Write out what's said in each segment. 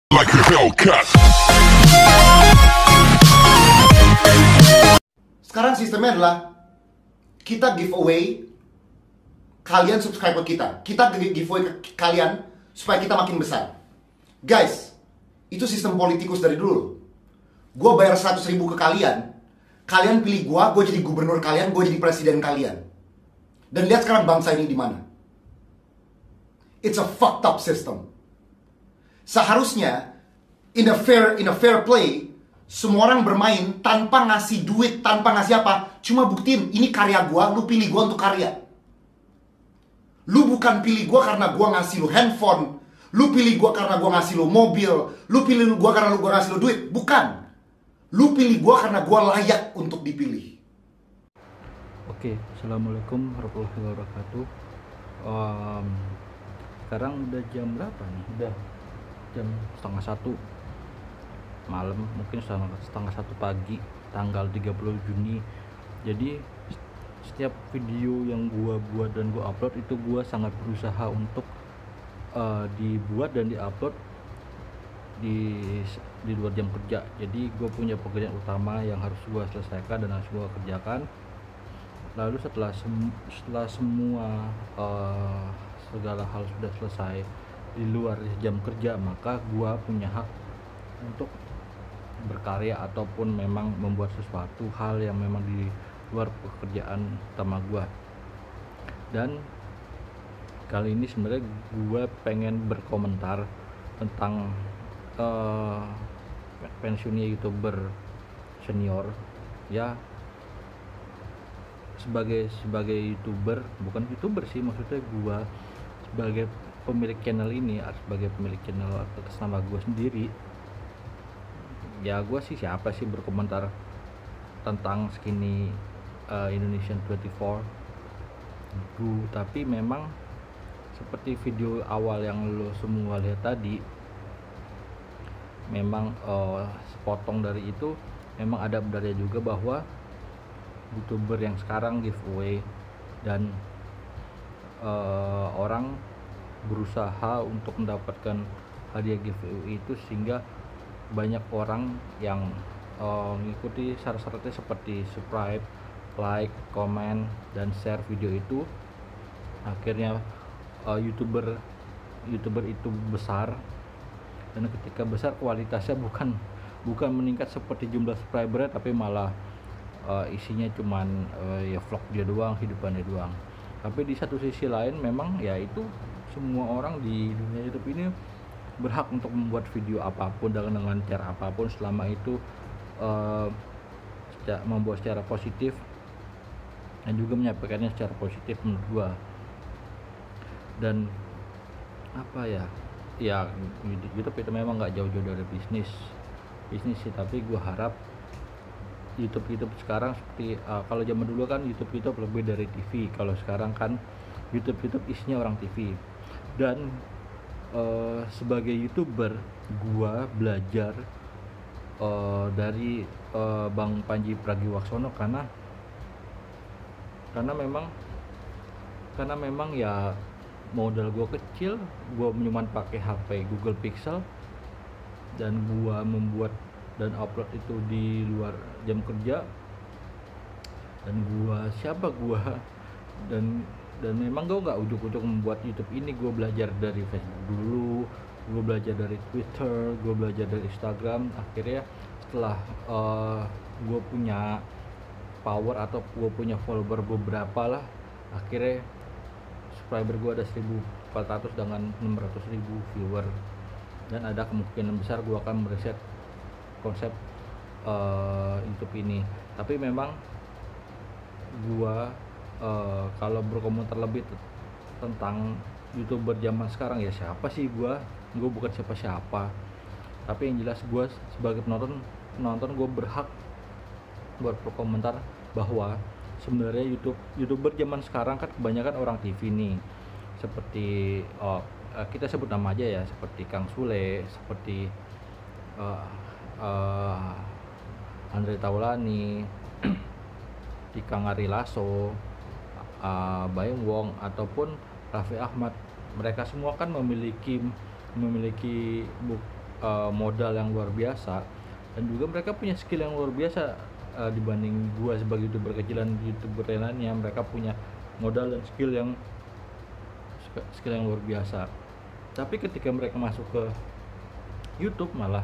like a Hellcat. Sekarang sistemnya adalah kita giveaway kalian subscriber kita. Kita giveaway ke kalian supaya kita makin besar. Guys, itu sistem politikus dari dulu. Gue bayar 100.000 ke kalian. Kalian pilih gue jadi gubernur kalian, gue jadi presiden kalian. Dan lihat sekarang bangsa ini di mana. It's a fucked up system. Seharusnya in a fair play, semua orang bermain tanpa ngasih duit, tanpa ngasih apa. Cuma buktiin ini karya gua, lu pilih gua untuk karya. Lu bukan pilih gua karena gua ngasih lu handphone, lu pilih gua karena gua ngasih lu mobil, lu pilih gua karena gua ngasih lu duit. Bukan. Lu pilih gua karena gua layak untuk dipilih. Oke, assalamualaikum warahmatullahi wabarakatuh. Sekarang udah jam berapa nih? Udah jam 12:30 malam, mungkin setengah 1 pagi, tanggal 30 Juni. Jadi setiap video yang gua buat dan gua upload itu gua sangat berusaha untuk dibuat dan diupload di luar jam kerja. Jadi gue punya pekerjaan utama yang harus gue selesaikan dan harus gue kerjakan. Lalu setelah semua segala hal sudah selesai di luar jam kerja, maka gue punya hak untuk berkarya ataupun memang membuat sesuatu hal yang memang di luar pekerjaan utama gue. Dan kali ini sebenarnya gue pengen berkomentar tentang pensiunnya YouTuber senior ya. Sebagai YouTuber, bukan YouTuber sih, maksudnya gua sebagai pemilik channel ini, sebagai pemilik channel atas nama gua sendiri ya. Gua sih siapa sih berkomentar tentang skinny Indonesian 24 tapi memang seperti video awal yang lo semua lihat tadi, memang sepotong dari itu memang ada benarnya juga bahwa YouTuber yang sekarang giveaway dan orang berusaha untuk mendapatkan hadiah giveaway itu, sehingga banyak orang yang mengikuti syarat-syaratnya seperti subscribe, like, comment, dan share video itu. Akhirnya YouTuber itu besar, dan ketika besar kualitasnya bukan meningkat seperti jumlah subscribernya, tapi malah isinya cuman ya vlog dia doang, hidupannya doang. Tapi di satu sisi lain memang ya itu semua orang di dunia YouTube ini berhak untuk membuat video apapun dengan cara apapun, selama itu membuat secara positif dan juga menyampaikannya secara positif menurut gua. Dan apa ya YouTube itu memang nggak jauh-jauh dari bisnis sih, tapi gue harap YouTube sekarang seperti kalau zaman dulu kan YouTube lebih dari TV, kalau sekarang kan YouTube isinya orang TV. Dan sebagai YouTuber gue belajar dari Bang Panji Pragiwaksono, karena memang ya modal gue kecil, gue cuma pakai HP Google Pixel, dan gue membuat dan upload itu di luar jam kerja. Dan memang gue nggak ujuk-ujuk membuat YouTube ini. Gue belajar dari Facebook dulu, gue belajar dari Twitter, gue belajar dari Instagram. Akhirnya setelah gue punya power atau gue punya follower beberapa lah, akhirnya subscriber gue ada 1.400 dengan 600.000 viewer, dan ada kemungkinan besar gue akan mereset konsep YouTube ini. Tapi memang gue kalau berkomentar lebih tentang YouTuber zaman sekarang, ya siapa sih gue bukan siapa-siapa, tapi yang jelas gue sebagai penonton gue berhak buat berkomentar bahwa sebenarnya YouTuber zaman sekarang kan kebanyakan orang TV nih, seperti kita sebut nama aja ya, seperti Kang Sule, seperti Andre Taulani, Kang Ari Lasso, Bayung Wong, ataupun Raffi Ahmad. Mereka semua kan memiliki modal yang luar biasa, dan juga mereka punya skill yang luar biasa dibanding gua sebagai youtuber kecil dan youtuber lainnya. Mereka punya modal dan skill yang luar biasa. Tapi ketika mereka masuk ke YouTube malah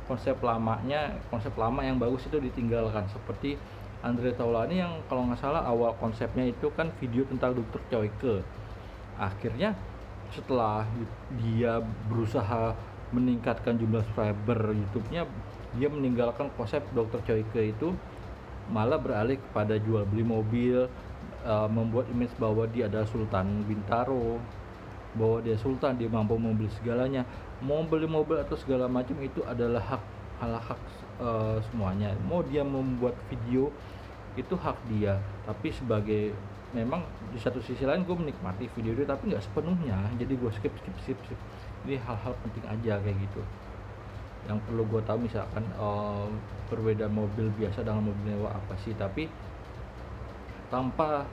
konsep lama yang bagus itu ditinggalkan, seperti Andre Taulany yang kalau nggak salah awal konsepnya itu kan video tentang Dr. Choyke. Akhirnya setelah dia berusaha meningkatkan jumlah subscriber YouTube-nya, dia meninggalkan konsep Dr. Choyke itu, malah beralih kepada jual beli mobil, membuat image bahwa dia adalah Sultan Bintaro, bahwa dia sultan, dia mampu membeli segalanya, mau beli mobil atau segala macam itu adalah hak semuanya. Mau dia membuat video itu hak dia, tapi sebagai memang di satu sisi lain gue menikmati video itu tapi nggak sepenuhnya, jadi gue skip. Ini hal-hal penting aja kayak gitu yang perlu gue tahu. Misalkan perbedaan mobil biasa dengan mobil mewah apa sih, tapi tanpa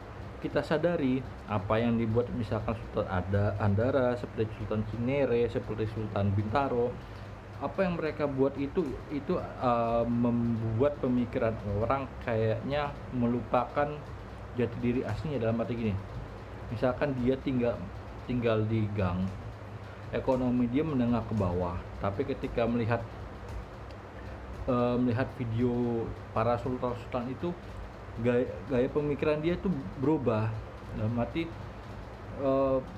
kita sadari apa yang dibuat misalkan Sultan Andara, seperti Sultan Cinere, seperti Sultan Bintaro, apa yang mereka buat itu membuat pemikiran orang kayaknya melupakan jati diri aslinya. Dalam arti gini, misalkan dia tinggal di gang, ekonomi dia menengah ke bawah, tapi ketika melihat video para sultan itu, gaya pemikiran dia tuh berubah. Dalam arti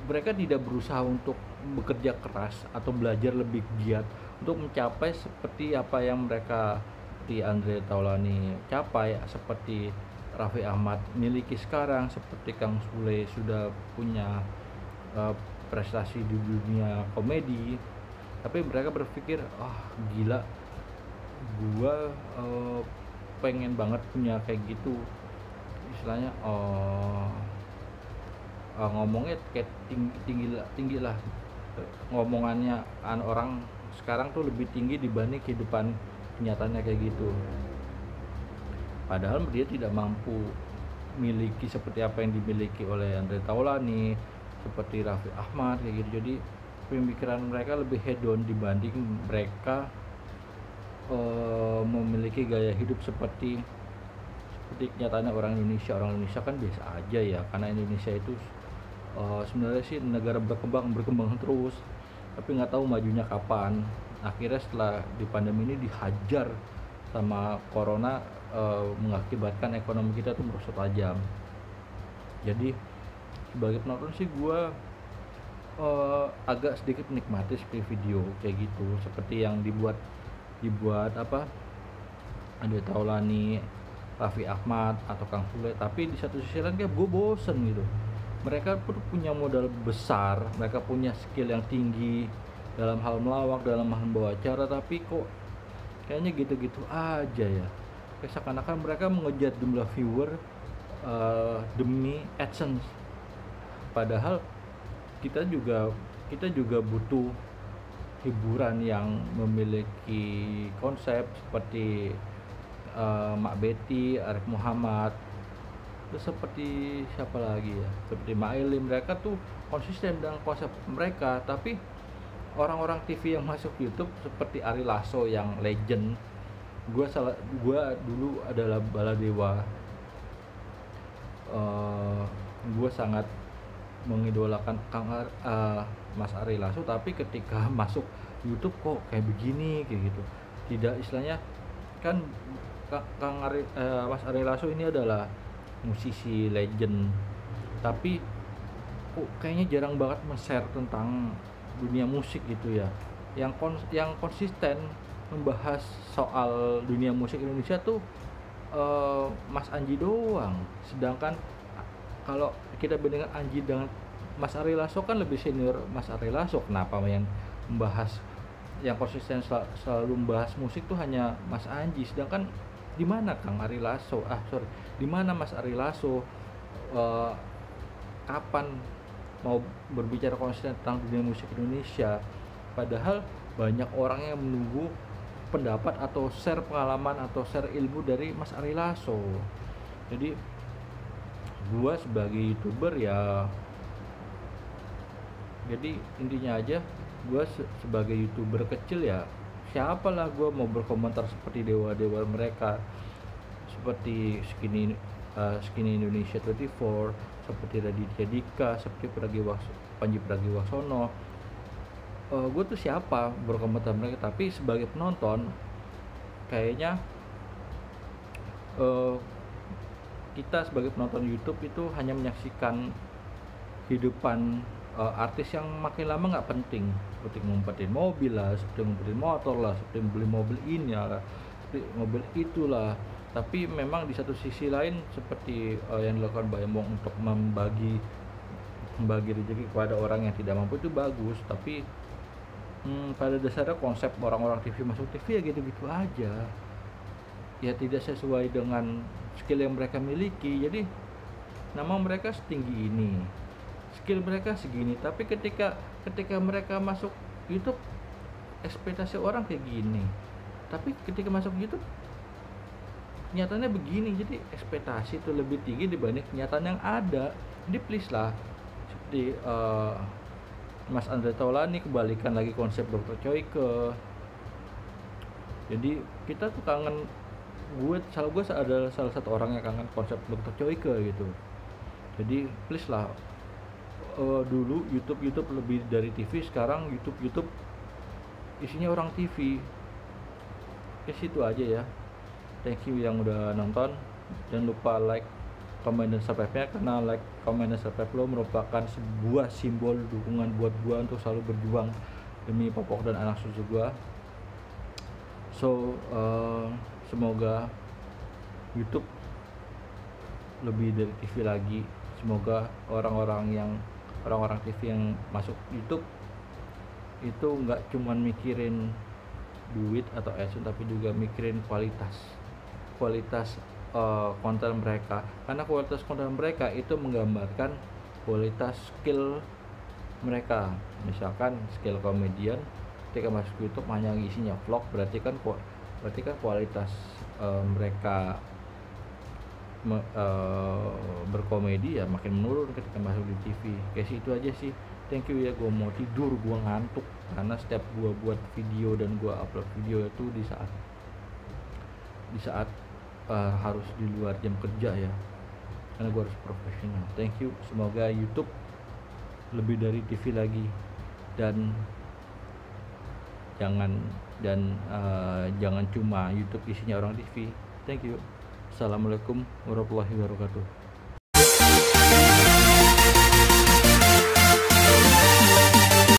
mereka tidak berusaha untuk bekerja keras atau belajar lebih giat untuk mencapai seperti apa yang mereka di Andre Taulany capai, seperti Raffi Ahmad miliki sekarang, seperti Kang Sule sudah punya prestasi di dunia komedi. Tapi mereka berpikir, gila, gua pengen banget punya kayak gitu, istilahnya ngomongnya kayak tinggi lah, ngomongannya orang sekarang tuh lebih tinggi dibanding kehidupan kenyataannya kayak gitu. Padahal dia tidak mampu miliki seperti apa yang dimiliki oleh Andre Taulany, seperti Raffi Ahmad kayak gitu. Jadi pemikiran mereka lebih hedon dibanding mereka memiliki gaya hidup seperti kenyataannya orang Indonesia. Orang Indonesia kan biasa aja ya, karena Indonesia itu sebenarnya sih negara berkembang terus, tapi nggak tahu majunya kapan. Akhirnya setelah di pandemi ini dihajar sama corona, mengakibatkan ekonomi kita tuh merosot tajam. Jadi sebagai penonton sih gue agak sedikit menikmati seperti video kayak gitu, seperti yang dibuat apa Andre Taulany, Raffi Ahmad atau Kang Sule. Tapi di satu sisi lain kayak gue bosen gitu. Mereka pun punya modal besar, mereka punya skill yang tinggi dalam hal melawak, dalam hal membawa acara, tapi kok kayaknya gitu-gitu aja ya. Kayak seakan-akan mereka mengejar jumlah viewer demi AdSense. Padahal kita juga butuh hiburan yang memiliki konsep seperti Mak Betty, Arif Muhammad, terus seperti siapa lagi ya, seperti Maili. Mereka tuh konsisten dengan konsep mereka. Tapi orang-orang TV yang masuk YouTube seperti Ari Lasso yang legend, gua dulu adalah Baladewa, gua sangat mengidolakan Mas Ari Lasso, tapi ketika masuk YouTube kok kayak begini kayak gitu. Tidak, istilahnya kan Mas Ari Lasso ini adalah musisi legend, tapi kok kayaknya jarang banget men-share tentang dunia musik gitu ya. Yang konsisten membahas soal dunia musik Indonesia tuh Mas Anji doang. Sedangkan kalau kita bandingkan Anji dengan Mas Ari Lasso, kan lebih senior Mas Ari Lasso. Kenapa yang membahas, yang konsisten selalu membahas musik tuh hanya Mas Anji? Sedangkan di mana Kang Ari Lasso? Di mana Mas Ari Lasso? Kapan mau berbicara konsisten tentang dunia musik Indonesia? Padahal banyak orang yang menunggu pendapat atau share pengalaman atau share ilmu dari Mas Ari Lasso. Jadi gua sebagai YouTuber ya, jadi intinya aja gue sebagai youtuber kecil ya, siapalah gue mau berkomentar seperti dewa-dewa mereka, seperti Skinny Indonesia 24, seperti Raditya Dika, seperti Panji Pragiwaksono. Gue tuh siapa berkomentar mereka, tapi sebagai penonton kayaknya kita sebagai penonton YouTube itu hanya menyaksikan kehidupan artis yang makin lama nggak penting, seperti ngumpetin mobil lah, seperti ngumpetin motor lah, seperti beli mobil ini lah, seperti mobil itulah. Tapi memang di satu sisi lain seperti yang dilakukan Mbak Emong untuk membagi rezeki kepada orang yang tidak mampu itu bagus, tapi pada dasarnya konsep orang-orang TV masuk TV ya gitu-gitu aja, ya tidak sesuai dengan skill yang mereka miliki. Jadi nama mereka setinggi ini, skill mereka segini, tapi ketika mereka masuk YouTube ekspektasi orang kayak gini, tapi ketika masuk YouTube kenyataannya begini. Jadi ekspektasi itu lebih tinggi dibanding kenyataan yang ada. Jadi please lah, seperti Mas Andre Taulani kebalikan lagi konsep Dr. Choyke. Jadi kita tuh kangen, gue adalah salah satu orang yang kangen konsep Dr. Choyke gitu. Jadi please lah, dulu YouTube lebih dari TV, sekarang YouTube isinya orang TV. Ke situ aja ya. Thank you yang udah nonton. Jangan lupa like, comment, dan subscribe-nya, karena like, comment, dan subscribe lo merupakan sebuah simbol dukungan buat gua untuk selalu berjuang demi popok dan anak susu gua. So semoga YouTube lebih dari TV lagi. Semoga orang-orang TV yang masuk YouTube itu nggak cuman mikirin duit atau AdSense, tapi juga mikirin kualitas konten mereka, karena kualitas konten mereka itu menggambarkan kualitas skill mereka. Misalkan skill komedian ketika masuk YouTube hanya isinya vlog, berarti kan kualitas mereka berkomedi ya makin menurun ketika masuk di TV. Kayak itu aja sih. Thank you ya, gue mau tidur, gue ngantuk, karena setiap gue buat video dan gue upload video itu di saat harus di luar jam kerja ya, karena gue harus profesional. Thank you, semoga YouTube lebih dari TV lagi, dan jangan cuma YouTube isinya orang TV. Thank you. Assalamualaikum warahmatullahi wabarakatuh.